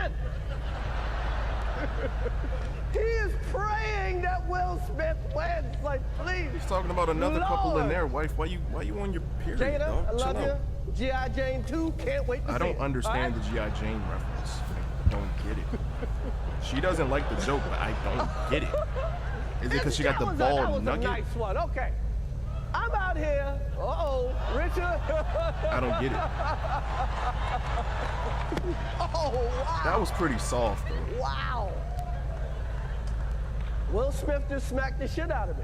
win. He is praying that Will Smith wins. Like, please. He's talking about another couple in their wife. Why you on your period, Jada, dog? I love Chill you. out. G.I. Jane 2, can't wait to see I don't it. understand All right? the G.I. Jane reference. I don't get it. She doesn't like the joke, but I don't get it. Is it because she got the That bald was nugget? a nice one. Okay. I'm out here. Richard. I don't get it. Oh, wow. That was pretty soft, though. Wow. Will Smith just smacked the shit out of me.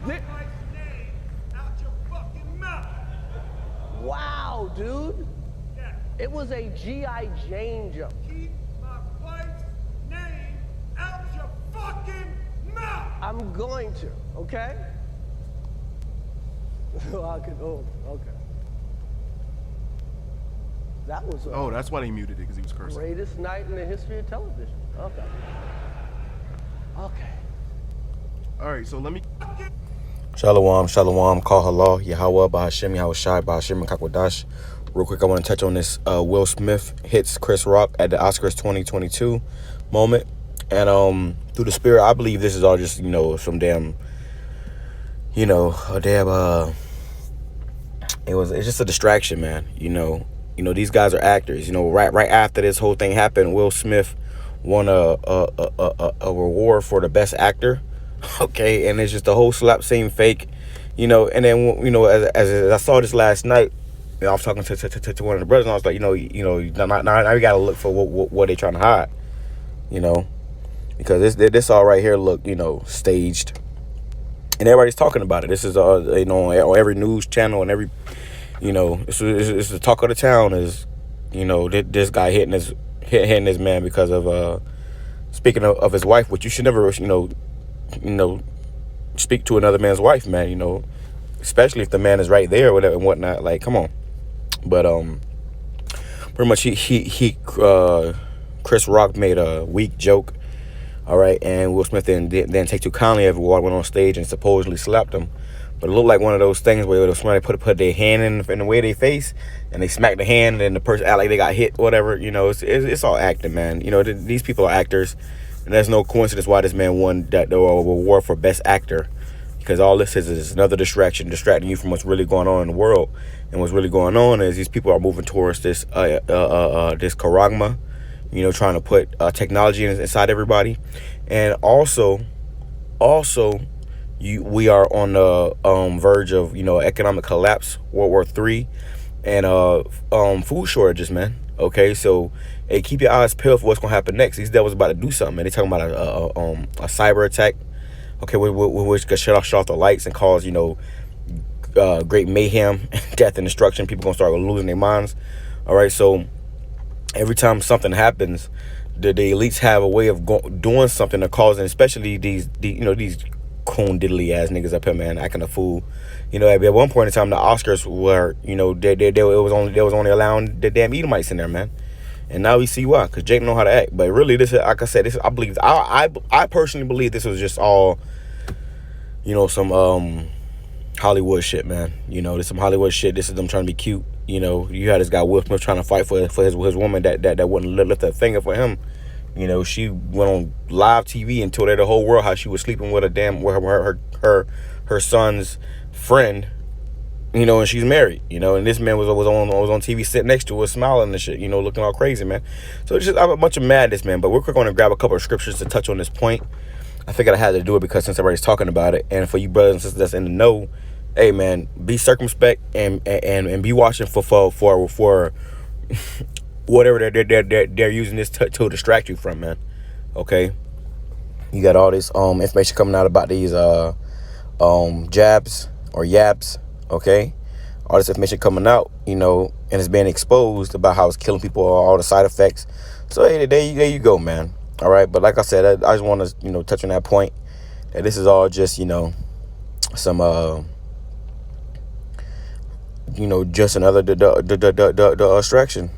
Keep my wife's name out your fucking mouth. Wow, dude. Yeah. It was a G.I. Jane joke. Keep my wife's name out your fucking mouth. I'm going to, okay? Okay. That was Oh, that's why they muted it, because he was cursing. greatest night in the history of television. Okay. All right, so let me... Shalom, shalom, call halal, Yahweh, Bahashim, Yahushai, Bahashim, and Kakwadash. Real quick, I want to touch on this Will Smith hits Chris Rock at the Oscars 2022 moment. And through the spirit, I believe this is all just, some damn, it's just a distraction, man. These guys are actors. Right after this whole thing happened, Will Smith won a reward for the best actor. Okay, and it's just the whole slap scene fake, and then as I saw this last night, I was talking to one of the brothers, and I was like, now you gotta look for what they trying to hide, because this all right here look staged, and everybody's talking about it. This is on every news channel and every it's the talk of the town is this guy hitting this man because of speaking of his wife, which you should never speak to another man's wife, man, especially if the man is right there or whatever and whatnot. Like, come on. But pretty much he Chris Rock made a weak joke, all right, and Will Smith didn't take too kindly of it. Went on stage and supposedly slapped him. But it looked like one of those things where somebody put their hand in the way of their face, and they smack the hand, and then the person act like they got hit, whatever. It's all acting, man. These people are actors, and there's no coincidence why this man won the award for Best Actor, because all this is another distracting you from what's really going on in the world. And what's really going on is these people are moving towards this this charagma, trying to put technology inside everybody, and also. We are on the verge of economic collapse, World War III, and food shortages, man. Okay, so hey, keep your eyes peeled for what's gonna happen next. These devils about to do something, man. They talking about a cyber attack, okay, which could shut off the lights and cause great mayhem, death, and destruction. People gonna start losing their minds. All right, so every time something happens, the elites have a way of doing something to cause, and especially these coon diddly ass niggas up here, man, acting a fool. At one point in time, the Oscars were, it was only allowing the damn Edomites in there, man. And now we see why, because Jake know how to act. But really, this, like I said, I personally believe this was just all, some Hollywood shit, man. This some Hollywood shit. This is them trying to be cute. You had this guy Will Smith trying to fight for his woman that wouldn't lift a finger for him. She went on live TV and told the whole world how she was sleeping with her son's friend, and she's married, and this man was on TV sitting next to her, smiling and shit, looking all crazy, man. So it's just a bunch of madness, man. But we're going to grab a couple of scriptures to touch on this point. I figured I had to do it because since everybody's talking about it, and for you brothers and sisters that's in the know, hey, man, be circumspect and be watching for whatever they're using this to distract you from, man. Okay, you got all this information coming out about these jabs or yabs. Okay, all this information coming out, and it's being exposed about how it's killing people, all the side effects. So hey, there you go, man. All right, but like I said, I just want to touch on that point that this is all just some just another distraction.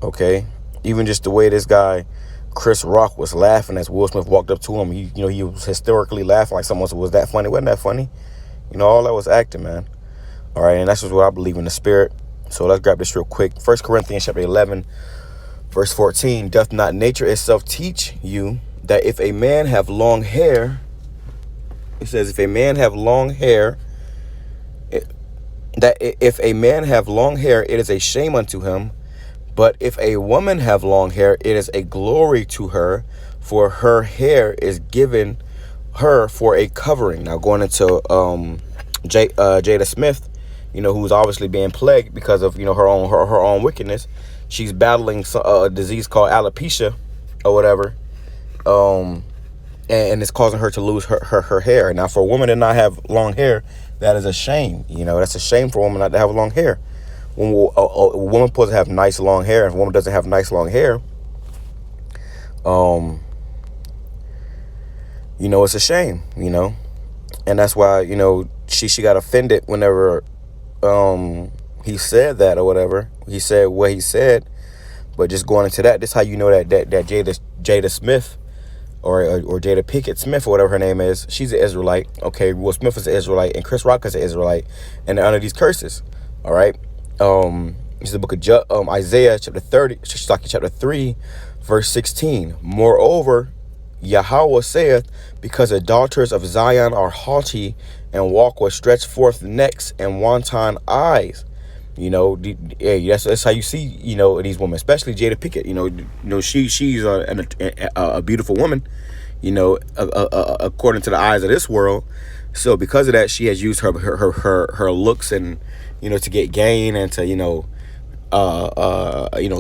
Okay, even just the way this guy Chris Rock was laughing as Will Smith walked up to him, he was hysterically laughing like someone said, "Was that funny? Wasn't that funny?" All that was acting, man. All right, and that's just what I believe in the spirit. So let's grab this real quick. 1 Corinthians chapter 11, verse 14. Doth not nature itself teach you that if a man have long hair, it says, if a man have long hair, if a man have long hair, it is a shame unto him. But if a woman have long hair, it is a glory to her, for her hair is given her for a covering. Now going into Jada Smith, who's obviously being plagued because of her own wickedness. She's battling a disease called alopecia or whatever, and it's causing her to lose her hair. Now, for a woman to not have long hair, that is a shame. That's a shame for a woman not to have long hair. When a woman supposed to have nice long hair, and if a woman doesn't have nice long hair, it's a shame. And that's why she got offended whenever he said that or whatever. He said what he said, but just going into that, this is how you know that Jada Smith or Jada Pinkett Smith or whatever her name is, she's an Israelite. Okay, Will Smith is an Israelite, and Chris Rock is an Israelite, and they're under these curses. All right. This is the book of Isaiah chapter 3, verse 16. Moreover, Yahweh saith, because the daughters of Zion are haughty and walk with stretched forth necks and wanton eyes. That's how you see, these women, especially Jada Pinkett. She's a beautiful woman, according to the eyes of this world. So because of that, she has used her looks and, to get gain and to,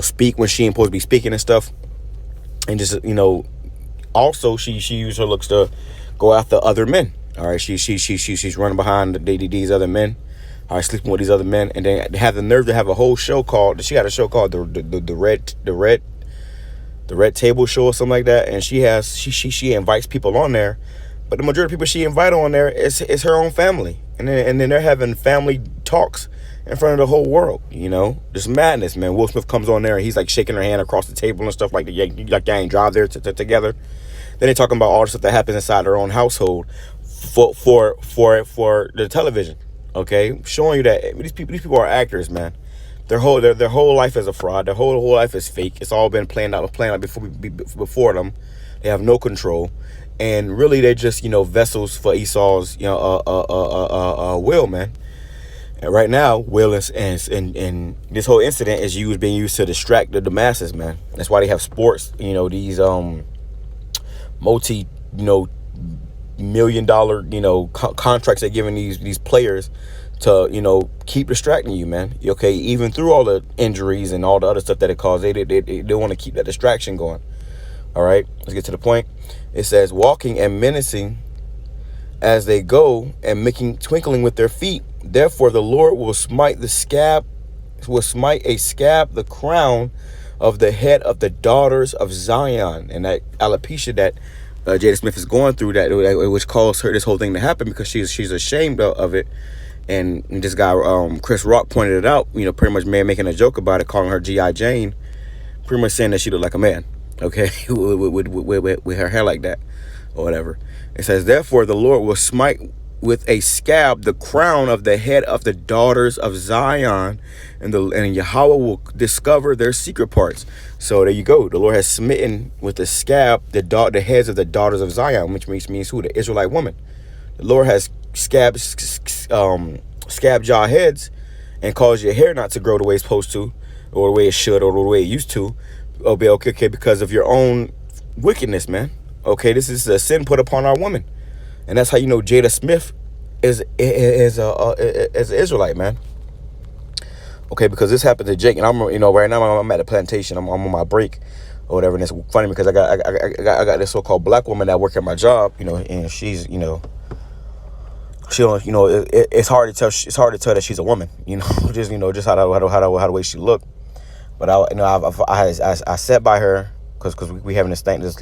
speak when she ain't supposed to be speaking and stuff. And just, also she used her looks to go after other men. All right. She's running behind these other men. All right, sleeping with these other men, and then have the nerve to have a whole show called. She got a show called the Red Table Show or something like that. And she invites people on there, but the majority of people she invite on there is her own family, and then they're having family talks in front of the whole world. Just madness, man. Will Smith comes on there and he's like shaking her hand across the table and stuff like that. Like they ain't drive there together. Then they're talking about all the stuff that happens inside their own household for the television. Okay, showing you that these people are actors, man. Their whole life is a fraud. Their whole life is fake. It's all been planned out before them. They have no control, and really they're just vessels for Esau's will, man. And right now, will and this whole incident is being used to distract the masses, man. That's why they have sports. These multi $1,000,000 contracts they're giving these players to keep distracting you, man. Okay, even through all the injuries and all the other stuff that it caused, they want to keep that distraction going. All right, let's get to the point. It says, walking and menacing as they go, and making twinkling with their feet. Therefore the Lord will smite a scab, the crown of the head of the daughters of Zion. And that alopecia that Jada Smith is going through, that which caused her this whole thing to happen, because she's ashamed of it. And this guy Chris Rock pointed it out, pretty much making a joke about it, calling her G.I. Jane, pretty much saying that she looked like a man, okay, with her hair like that or whatever. It says, therefore the Lord will smite with a scab the crown of the head of the daughters of Zion, and Yahweh will discover their secret parts. So there you go. The Lord has smitten with the scab the heads of the daughters of Zion, which means who? The Israelite woman. The Lord has scabbed y'all heads and caused your hair not to grow the way it's supposed to, or the way it should, or the way it used to. Okay, because of your own wickedness, man. Okay, this is a sin put upon our woman. And that's how you know Jada Smith is an Israelite, man. Okay, because this happened to Jake, and I'm right now I'm at a plantation. I'm on my break or whatever, and it's funny because I got this so-called black woman that work at my job, and she's she don't it's hard to tell that she's a woman, just how the way she look. But I sat by her because we having this thing, this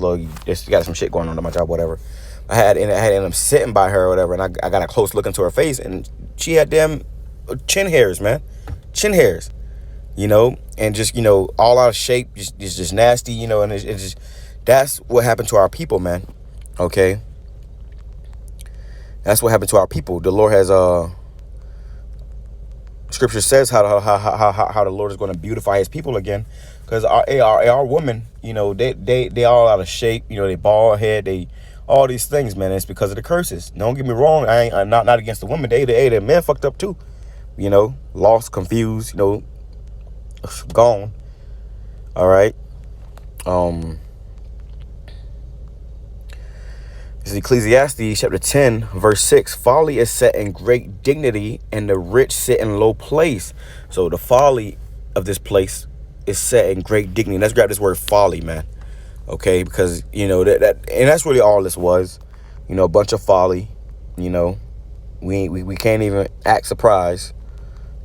got some shit going on at my job, whatever. I had him sitting by her or whatever, and I got a close look into her face, and she had damn chin hairs, man. Chin hairs, and just, all out of shape, just nasty, and it's just, that's what happened to our people, man. Okay. That's what happened to our people. The Lord has Scripture says how the Lord is going to beautify his people again. Because our women, you know, they all out of shape. You know, they bald head, they all these things, man. It's because of the curses. Don't get me wrong. I'm not against the women. The men fucked up too. You know, lost, confused, you know, gone. All right. This is Ecclesiastes chapter 10, verse 6. Folly is set in great dignity, and the rich sit in low place. So the folly of this place is set in great dignity. Let's grab this word folly, man. Okay, because you know and that's really all this was. You know, a bunch of folly. You know, we can't even act surprised.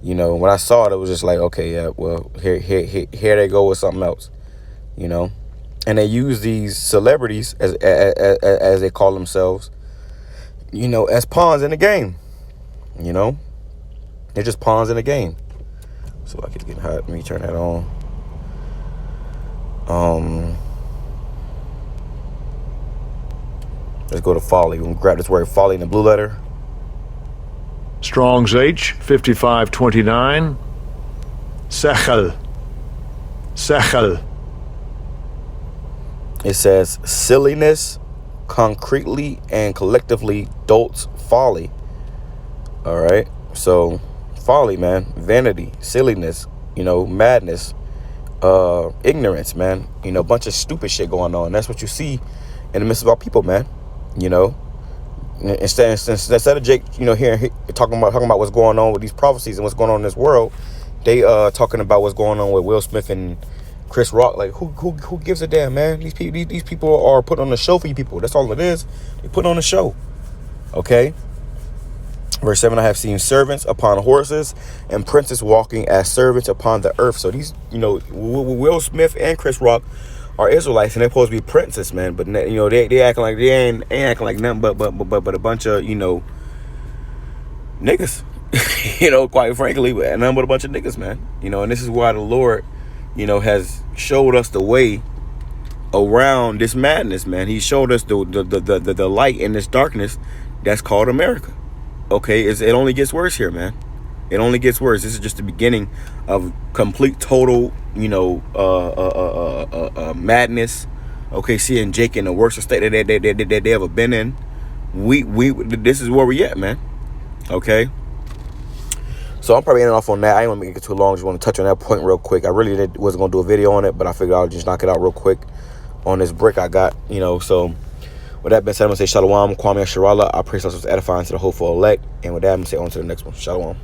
You know, when I saw it was just like, okay, yeah, well, here they go with something else. You know, and they use these celebrities as they call themselves, you know, as pawns in the game. You know, they're just pawns in the game. So I get hot. Let me turn that on. Let's go to folly. We're gonna grab this word folly in the blue letter. Strong's H 5529. Sechel. It says silliness, concretely and collectively, dolts, folly. All right. So folly, man, vanity, silliness, you know, madness, ignorance, man. You know, a bunch of stupid shit going on. That's what you see in the midst of our people, man. You know, instead of Jake, you know, here talking about what's going on with these prophecies and what's going on in this world, they talking about what's going on with Will Smith and Chris Rock. Like, who gives a damn, man? These people are put on the show for you people. That's all it is. They put on the show. Okay. Verse 7, I have seen servants upon horses and princes walking as servants upon the earth. So these, you know, Will Smith and Chris Rock are Israelites, and they're supposed to be princes, man. But you know, they acting like they ain't acting like nothing but a bunch of, you know, niggas. You know, quite frankly, nothing but a bunch of niggas, man. You know, and this is why the Lord, you know, has showed us the way around this madness, man. He showed us the light in this darkness that's called America. Okay, it only gets worse here, man. It only gets worse. This is just the beginning of complete, total, you know, madness. Okay, seeing Jake in the worst state that they ever been in. This is where we at, man. Okay. So I'm probably ending off on that. I ain't gonna make it too long. Just want to touch on that point real quick. I really wasn't gonna do a video on it, but I figured I'll just knock it out real quick on this brick I got. You know, so. With that being said, I'm going to say Shalom, Kwame Sharala. I pray this was edifying to the hopeful elect. And with that, I'm going to say on to the next one. Shalom.